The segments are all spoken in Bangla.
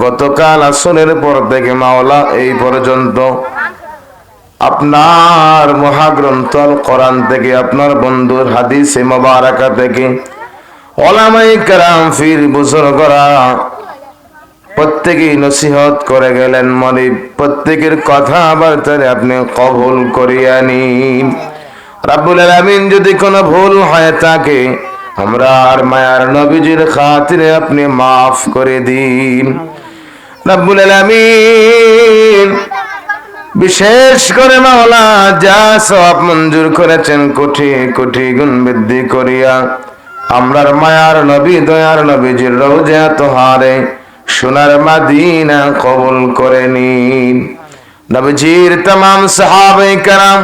গতকাল আসরের পর থেকে মাওলা এই পর্যন্ত আপনার মহাগ্রন্থ আল কোরআন থেকে, আপনার বন্ধুর হাদিসে মুবারাকা থেকে, উলামায়ে কেরাম পীর বুজুর্গরা প্রত্যেকেই নসিহত করে গেলেন। মালিক প্রত্যেকের কথা বার্তারে আপনি কবুল করিয়া নিন। রাব্বুল আলামিন যদি কোনো ভুল হয় থাকে, আমরা আর মায়ার নবীজির খাতিরে আপনি মাফ করে দিন। রাব্বুল আলামিন বিশেষ করে মাওলা যা সওয়াব মঞ্জুর করেছেন কোটি কোটি গুণ বৃদ্ধি করিয়া আমরার মায়ার নবী দয়ার নবীজির রওজা তোহারে সোনার মদিনা কবুল করে নিন। নবীজির तमाम সাহাবায়ে কেরাম,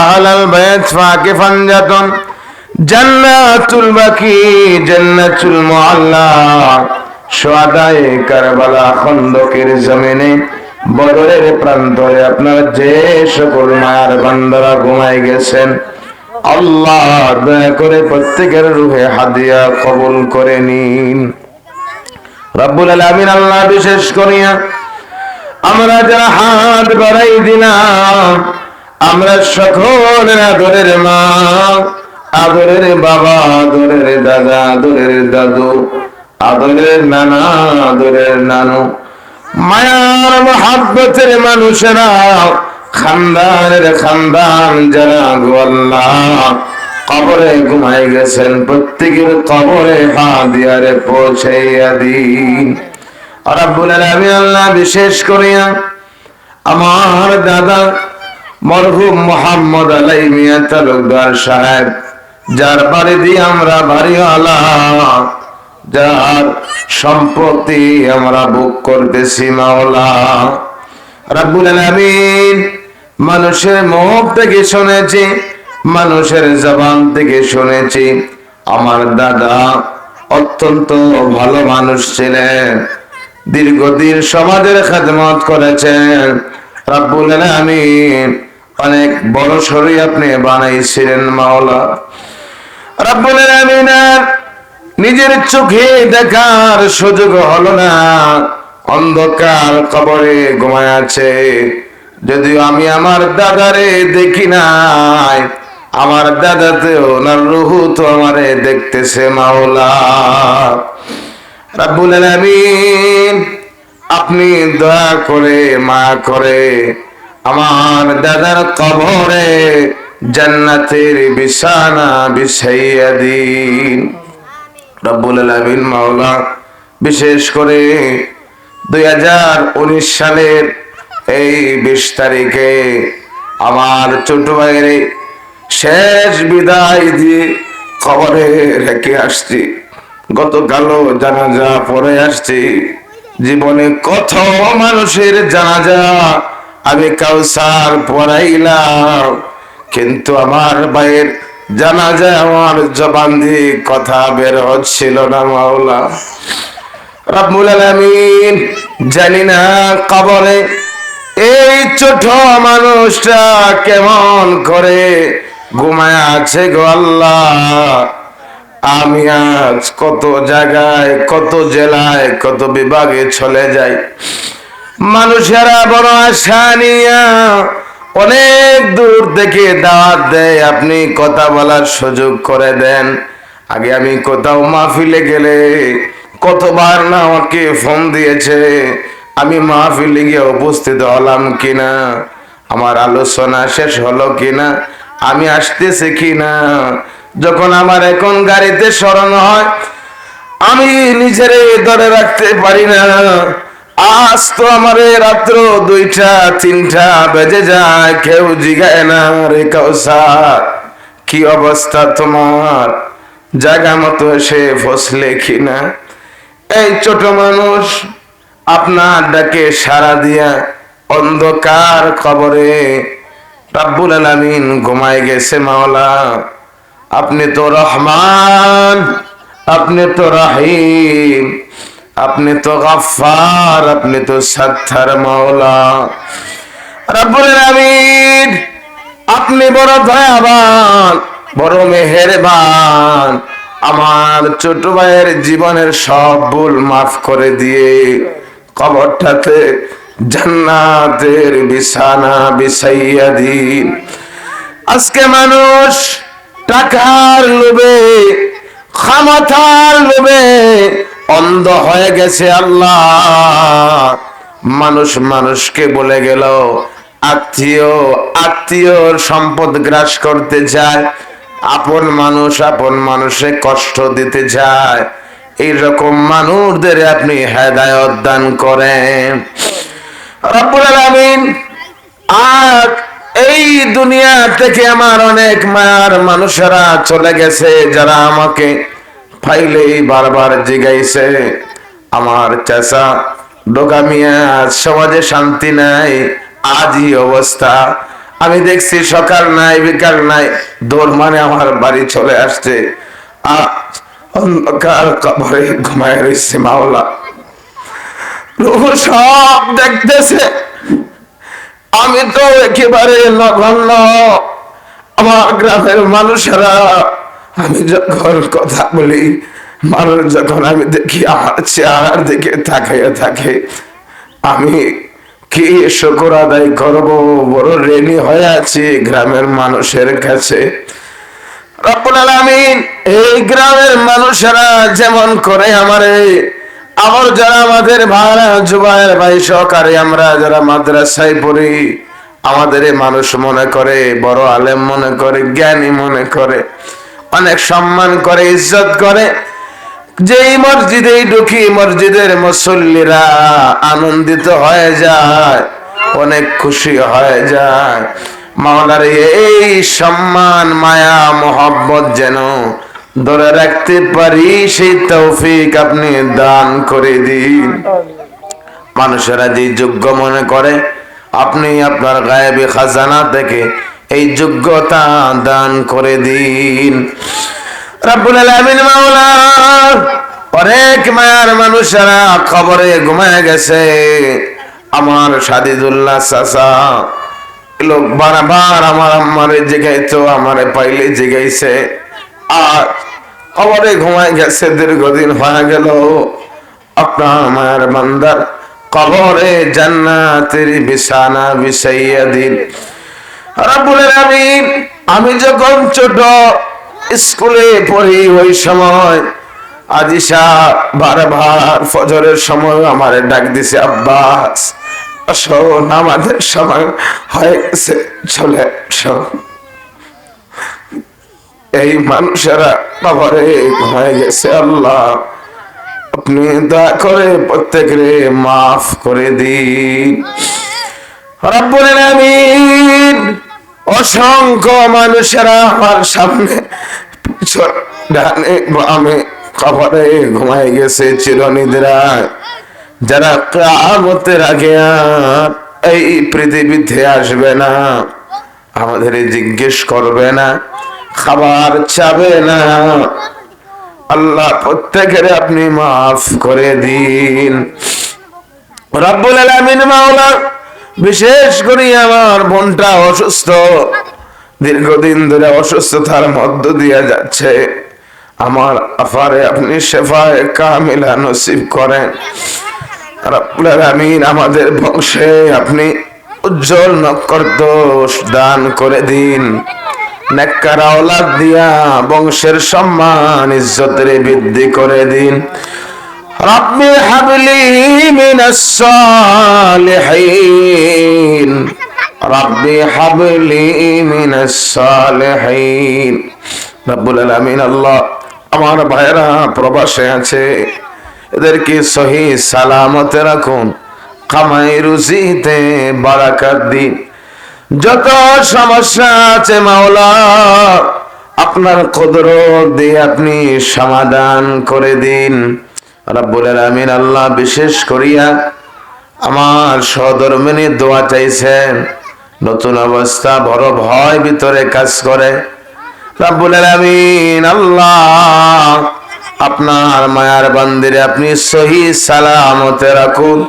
আহলাল বাইত ফাকে ফানজাতুন, জান্নাতুল বাকি, জান্নাতুল মুআল্লা, শুহাদায়ে কারবালা, খন্দকের জমিনে, বদরের প্রান্তরে আপনার যে সকল মায়ার বান্দারা ঘুমায় গেছেন, আল্লাহ দয়া করে প্রত্যেকের রূহে হাদিয়া কবুল করে নিন। রব্বুল আলামিন আল্লাহ বিশেষ করিয়া আমরা যারা হাত বাড়াই দিলাম, আমরা সকলের আদরের মা, আদরের বাবা, আদরের দাদা, আদরের দাদু, আদরের নানা, আদরের নানু, মায়ার মহব্বতের মানুষেরা, খানদানের খানদান যারা গো আল্লাহ কবরে ঘুমাই গেছেন, প্রত্যেকের কবরে হাদিয়ারে পৌঁছাইয়া দিন। রব্বুল আলামিন আল্লাহ বিশেষ করিয়া আমার দাদা মরহুম মোহাম্মদ আলাই মিয়া তালুকদার সাহেব, যার বাড়ি দিয়ে আমরা বাড়িওয়ালা, যার সম্পত্তি আমরা বুক করতেছি মাওলা রব্বুল আলামিন, মানুষের মুখ থেকে শুনেছি, মানুষের জবান থেকে শুনেছি আমার দাদা অত্যন্ত ভালো মানুষ ছিলেন, দীর্ঘদিন সমাজের খেদমত করেছেন। রব্বুল আলামিন অনেক বড় শরী আপনি বানাইছিলেন মাওলা রব্বুল আলামিন। নিজের চোখে দেখার সুযোগ হলো না, অন্ধকার কবরে ঘুমায় আছে। যদিও আমি আমার দাদারে দেখি নাই, আমার দাদাতে ওনার রুহু তো আমারে দেখতেছে মাওলা রব্বুল আলামিন। আপনি দয়া করে মায়া করে আমার দাদার কবরে জান্নাতের বিছানা বিছাইয়া দিন রব্বুল আলামিন মাওলা। বিশেষ করে 2019 সালের এই 20 তারিখে আমার ছোট ভাইয়ের শেষ বিদায় দিয়ে কবরে রেখে আসছি। গতকালও জানাজা পড়ে আসছি। জীবনে কত মানুষের জানাজা আমি কাউসার পড়াইলাম, কিন্তু আমার ভাইয়ের জানাজা আমার জবান দিয়ে কথা বের হচ্ছিল না মাওলা রব্বুল আলামিন। জানি না কবরে এই ছোট মানুষটা কেমন করে ঘুমায় আছে গো আল্লাহ। আমি আজ কত জায়গায়, কত জেলায়, কত বিভাগে চলে যাই, মানুষেরা বড় আশা নিয়া অনেক দূর থেকে দাওয়াত দেয়, আপনি কথা বলার সুযোগ করে দেন। আগে আমি কোথাও মাহফিলে গেলে কতবার না আমাকে ফোন দিয়েছে, আমি মাহফিলে গিয়ে উপস্থিত হলাম কিনা, আমার আলোচনা শেষ হলো কিনা, আমি আসতেছি কিনা। যখন আমার এখন গাড়িতে স্মরণ হয়, আমি নিজেরে ধরে রাখতে পারি না। আজ তো আমার রাত্র 2টা 3টা বেজে যায়, কেউ জিগায় না রে কাউসার কি অবস্থা তোমার, জায়গা মতো এসে ফসলে কিনা। এই ছোট মানুষ আপনার ডাকে সাড়া দিয়া অন্ধকার কবরে রব্বুল আলামিন ঘুমায় গেছে মাওলা। আপনি তো রহমান, আপনি তো রহিম, আপনি তো গফফার, আপনি তো সত্তার মাওলা রব্বুল আলামিন। আপনি বড় দয়াবান, বড় মেহেরবান। আমার ছোট ভাইয়ের জীবনের সব ভুল মাফ করে দিয়ে কবরটাতে জান্নাতের বিছানা বিছাইয়া দিন। আজকে মানুষ টাকার লোভে, ক্ষমতার লোভে অন্ধ হয়ে গেছে। আল্লাহ, মানুষ মানুষকে বলে গেল, আত্মীয়র সম্পদ গ্রাস করতে যায়, আপন মানুষে কষ্ট দিতে যায়। এইরকম মানুষদের আপনি হেদায়েত দান করেন রব্বুল আলামিন। আর এই দুনিয়া থেকে আমার অনেক মায়ার মানুষেরা চলে গেছে, যারা আমাকে ফাইলেই বারবার জিগাইছে, আমার চাচা ডোকামিয়া, সমাজে শান্তি নাই, আজই অবস্থা। আমি দেখছি সকাল নাই বিকাল নাই দৌড় মানে আমার বাড়ি চলে আসছে। অন্ধকার কবরে ঘুমায় রয়েছে মাওলা, রূহ সব দেখতেছে। আমি তো একেবারে নগণ্য। আমার গ্রামের মানুষেরা, আমি যখন কথা বলি, মানুষ যখন আমি দেখি আমার চেহারার দিকে তাকিয়ে থাকে, আমি কি শুকর আদায় করব? বড় ঋণী হয়ে আছি গ্রামের মানুষের কাছে। রব্বুল আলামিন, এই গ্রামের মানুষেরা যেমন করে আমার যারা আমাদের ভাইরা, জুবায়ের ভাই সহকারে আমরা যারা মাদ্রাসায় পড়ি, আমাদের মানুষ মনে করে, বড় আলেম মনে করে, জ্ঞানী মনে করে, অনেক সম্মান করে, ইজ্জত করে। যেই মসজিদে ঢুকি, মসজিদের মুসল্লিরা আনন্দিত হয়ে যায়, অনেক খুশি হয়ে যায়। মাওলার এই সম্মান, মায়া, মোহব্বত যেন ধরে রাখতে পারি, সেই তৌফিক আপনি দান করে দিন। মানুষেরা যে যোগ্য মনে করে, আপনি আপনার গায়েবী খাজানা থেকে এই যোগ্যতা দান করে দিন রব্বুল আলামিন। মাওলা, অনেক মায়ার মানুষেরা কবরে ঘুমায় গেছে। আমার সাদিদুল্লাহ চাচা লোক বারবার আমার আম্মারে জিগাইতো, আমারে পাইলে জিগাইছে, আর কবরে ঘুমায় গেছে, দীর্ঘদিন হয়ে গেল। আপনার মায়ের বান্দার কবরে জান্নাতের বিছানা বিছাইয়া দিন রব্বুল আলামিন। আমি যখন ছোট স্কুলে পড়ি, ওই সময় আজিশা বারবার ফজরের সময় আমারে ডাক দিছে, আব্বাস আসো, নামাজের সময় হয়ে গেছে, চলে আসো। এই মানুষেরা কবরে ঘুমায় গেছে। আল্লাহ, আপনি দয়া করে প্রত্যেকরে মাফ করে দিন রব্বুল আলামিন। অসংখ্য মানুষেরা আমার সামনে ডানে বামে কবরে ঘুমায় গেছে চিরনিদ্রায়, যারা কিয়ামতের আগে আর এই পৃথিবীতে আসবে না, আমাদের জিজ্ঞেস করবে না, খাবার চাবে না। আল্লাহ, প্রত্যেকের আপনি মাফ করে দিন রব্বুল আলামিন। মাওলা, বিশেষ করে আমার বোনটা অসুস্থ, দীর্ঘদিন ধরে অসুস্থতার মধ্য দিয়ে যাচ্ছে। আমার আফারে আপনি শেফায়ে কামিলা নসিব করেন রব্বুল আলামিন। আমাদের বংশে আপনি উজ্জ্বল নক্ষত্র দান করে দিন, নেককার আওলাদ দিয়া বংশের সম্মান ইজ্জতের বৃদ্ধি করে দিন। রব্বি হাবলি মিনাস সালিহিন, রব্বি হাবলি মিনাস সালিহিন। রব্বুল আলামিন, আল্লাহ, আমার ভাইরা প্রবাসে আছে, এদেরকে সহি সালামতে রাখুন, কামাই রুজিতে বারাকাত দিন। যত সমস্যা আছে মাওলা, আপনার কুদরত দিয়ে আপনি সমাধান করে দিন রব্বুল আলামিন। আল্লাহ, বিশেষ করিয়া আমার সহধর্মিনী দোয়া চাইছেন, নতুন অবস্থা, বড় ভয় ভিতরে কাজ করে রব্বুল আলামিন। আল্লাহ, আপনার মায়ার বান্দিরে আপনি সহি সালামতে রাখুন,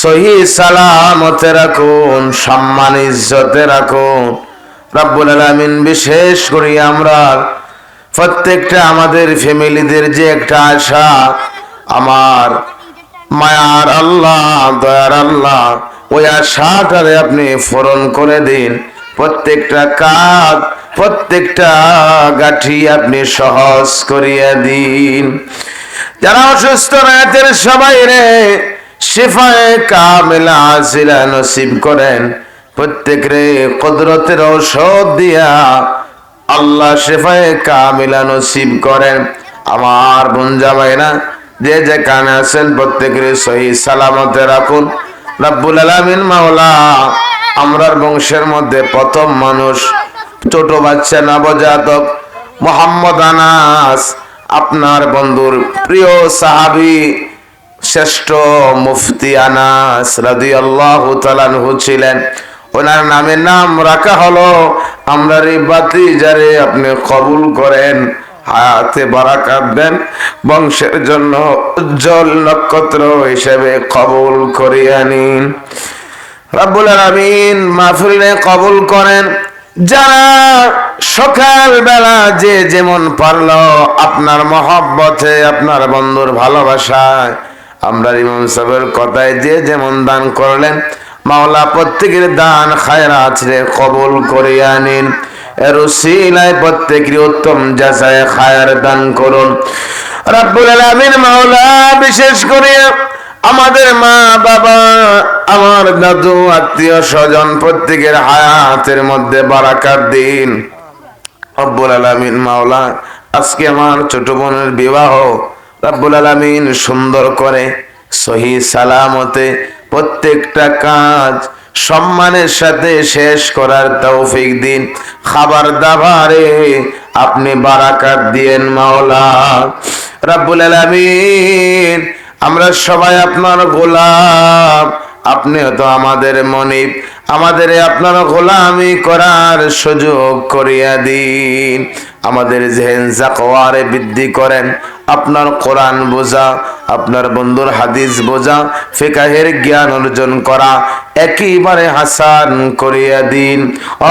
সহি সালামতে রাখুন, সম্মান ইজ্জতে রাখুন রব্বুল আলামিন। বিশেষ করে আমরা প্রত্যেকটা আমাদের ফ্যামিলিদের যে একটা আশা, আমার মায়ার আল্লাহ, দয়ার আল্লাহ, ওই আশাটারে আপনি পূরণ করে দিন। প্রত্যেকটা কাজ, প্রত্যেকটা গাঠি আপনি সহজ করিয়া দিন। যারা অসুস্থ রয়েছেন সবাই রে শিফায়ে কামিলা আজিলা নসিব করেন। প্রত্যেক রে কুদরতের ঔষধ দিয়া আল্লাহ শিফায়ে কামিলা নসিব করেন। আমার বোন জামাইরা যে যেখানে আছেন প্রত্যেকের সহি সালামতে রাখুন। রব্বুল আলামিন মাওলা আমরার বংশের মধ্যে প্রথম মানুষ ছোট বাচ্চা নবজাতক মুহাম্মদ আনাস, আপনার বন্ধুর প্রিয় সাহাবী শ্রেষ্ঠ মুফতি আনাস রাদিয়াল্লাহু তাআলা আনহু ছিলেন। ওনার নামের নাম রাখা হলো আমরার এই ভাতিজারে আপনি কবুল করেন, হায়াতে বারাকাত দেন, বংশের জন্য উজ্জ্বল নক্ষত্র হিসেবে কবুল করিয়া নিন। রব্বুল আলামিন মাহফিলে কবুল করেন। যারা সকাল বেলা যে যেমন পারলো আপনার মহব্বতে, আপনার বন্ধুর ভালোবাসায়, আমরা ইমাম সাহেবের কথায় যে যেমন দান করলেন, মাওলা প্রত্যেকের দান খায়রাত রে কবুল করিয়া নিন। এর উসিলায় প্রত্যেকের উত্তম জাযায়ে খায়ের দান করুন। রব্বুল আলামিন মাওলা বিশেষ করে আমাদের মা বাবা, আমার দাদু, আত্মীয় স্বজন প্রত্যেকের হায়াতের মধ্যে বারাকাত দিন। রব্বুল আলামিন মাওলা আজকে আমার ছোট বোনের বিবাহ রব্বুল আলামিন সুন্দর করে সহি সালামতে প্রত্যেকটা কাজ সম্মানের সাথে শেষ করার তৌফিক দিন। খাবার দাবারে আপনি বারাকাত দিয়েন মাওলা। রব্বুল আলামিন আমরা সবাই আপনার গোলাম, আপনিও তো আমাদের মনিব, আমাদের আপনার গোলামি করার সুযোগ করিয়া দিন। আমাদের জেহেন জাকওয়ারে বৃদ্ধি করেন, আপনার কোরআন বোঝা, আপনার বন্ধুর হাদিস বোঝা, ফিকাহের জ্ঞান অর্জন করা একেবারে হাসান করিয়া দিন।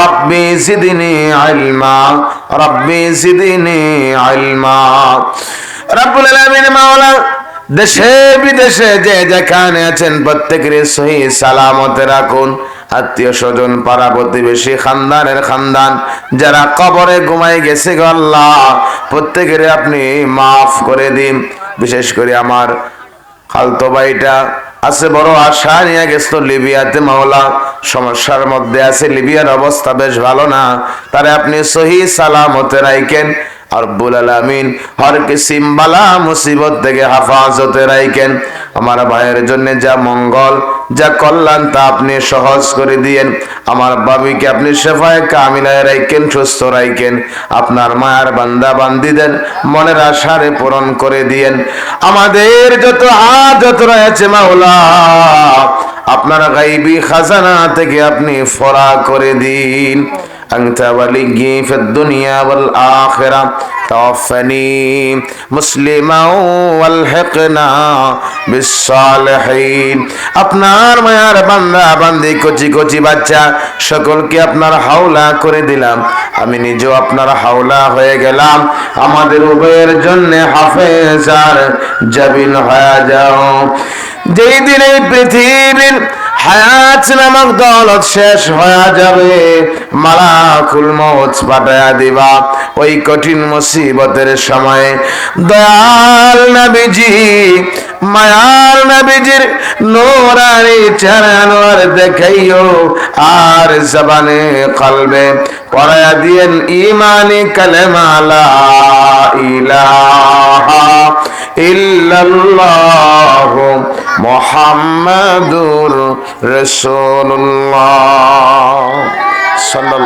রব্বি জিদনি ইলমা, রব্বি জিদনি ইলমা। রব্বুল আলামিন মাওলা দেশে বিদেশে যে যেখানে আছেন প্রত্যেকের সহি সালামতে রাখুন। আত্মীয় স্বজন, পাড়া প্রতিবেশী, খানদানের খানদান যারা কবরে ঘুমাই গেছে গো আল্লাহ প্রত্যেকের আপনি মাফ করে দিন। বিশেষ করে আমার খালতো ভাইটা আছে, বড় আশা নিয়ে গেছিল লিবিয়াতে, মাওলা সমস্যার মধ্যে আছে, লিবিয়ার অবস্থা বেশ ভালো না, তারে আপনি সহি সালামতে রাখেন। রব্বুল আলামিন হর কিসিম বালা মুসিবত থেকে হেফাজতে রাখেন। আমার ভাইয়ের জন্য যা মঙ্গল, যা কল্যাণ তা আপনি সহজ করে দিয়েন। আমার বাবিকে আপনি শেফায়ে কামিলায় রাখেন, সুস্থ রাখেন। আপনার মায়ের বান্দা বান্দিদের মনের আশারে পূরণ করে দিয়েন। আমাদের যত হাজত রয়েছে মাওলা আপনার গায়বী খাজানা থেকে আপনি ফরা করে দিন। أنت ولي في الدنيا والآخرة توفني مسلما والحقنا بالصالحين। আপনার মায়ার বান্দা বান্দি কচি কচি বাচ্চা সকলকে আপনার হাওলা করে দিলাম, আমি নিজেও আপনার হাওলা হয়ে গেলাম। আমাদের উভয়ের জন্য হাফেজ আর জাবিন হয়ে যাও। যেই দিন এই পৃথিবীর হায়াত নামক দৌলত শেষ হয়ে যাবে, মালাকুল মউত পাঠায়া দিবা, ওই কঠিন মুসিবতের সময়ে দয়াল নবীজি, মায়ার নবীজির নূরানি চেহারা দেখাইও আর জবানে কলবে পড়ায়া দিয়েন ঈমানি কালেমা লা ইলাহা ইল্লাল্লাহু মুহাম্মাদুর রাসূলুল্লাহ সাল্লাল্লাহু